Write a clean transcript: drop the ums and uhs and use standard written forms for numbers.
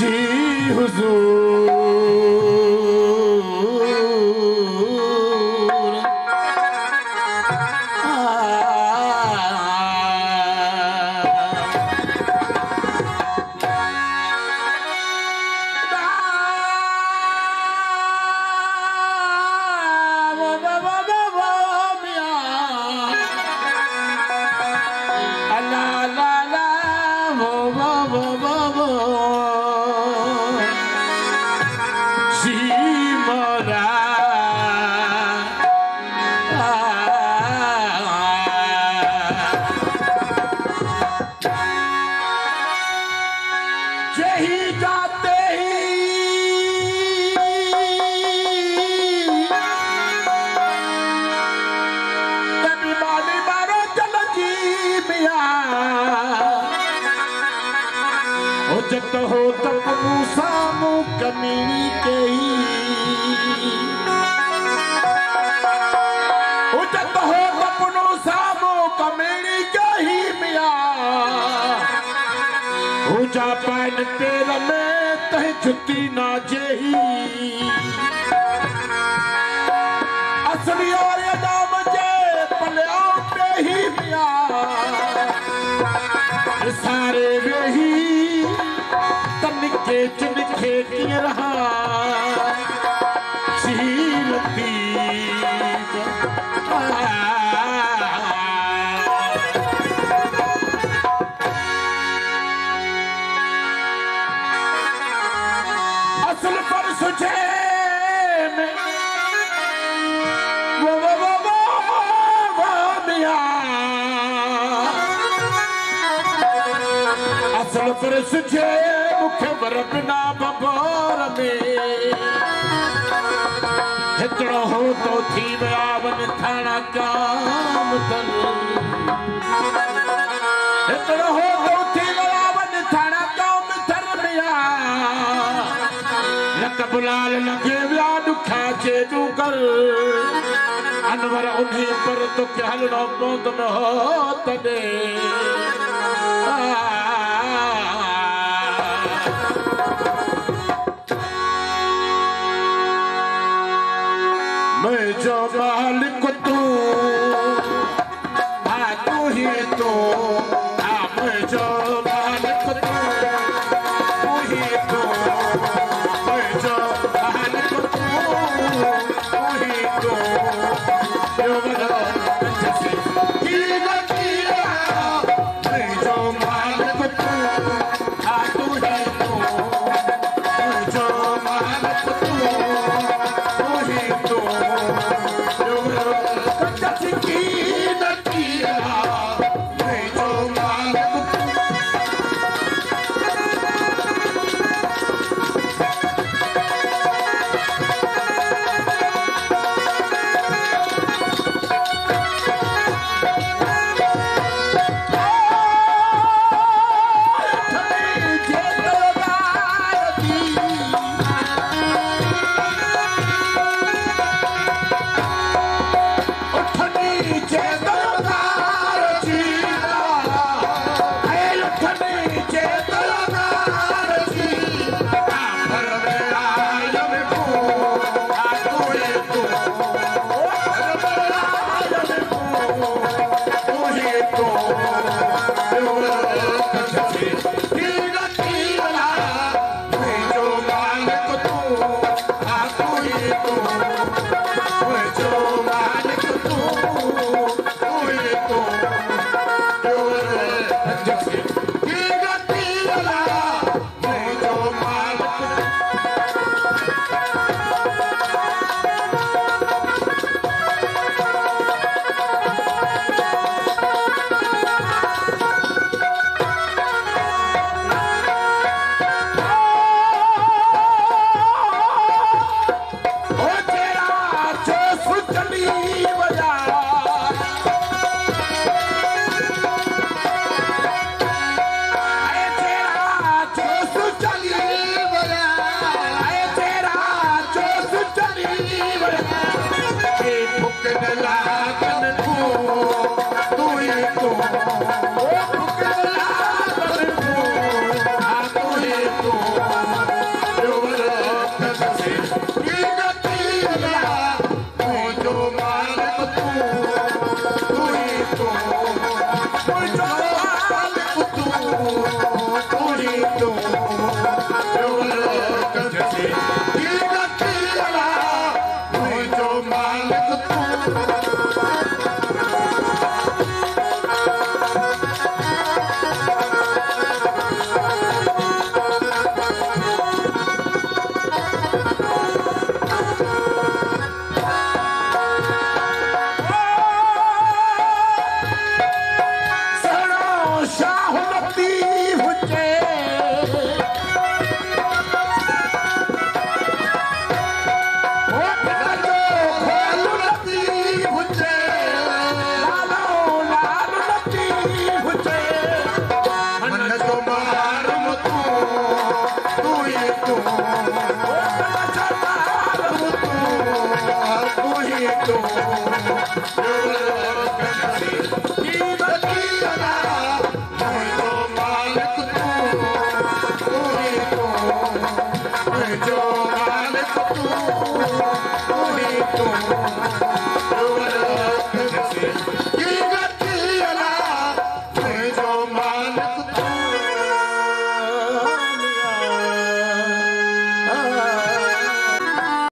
जी हुजूर जत हो तप मूसामू कमीनी के ही जत हो तप मूसामू कमीनी के ही मिया हो जा पैन तेर में तह जुती ना जेही असली और नाम जे पलिया पे ही मिया सारे वेही तनिके चिनखे की रहा सीरती असल पर सुझे में वो मिया असल पर सुझे बरबना बबोर में हितड़ो हो तो थी वयावन थाना काम तन हितड़ो हो तो थी वयावन थाना काम तन मिया लकबलाल लगे व्या दुखा चे तू कर अनवर उन्हीं पर तो क्या हलनो पौंद में हो तने मैं जो मालिक तू तू ही तो मैं जो मालिक तू ही तो मैं जो मालिक तू ही तो यो बनो जैसे कीला कीला मैं जो मालिक तू ही तो मैं जो मालिक तू ही तो Oh तू जैसे जो मालिक जो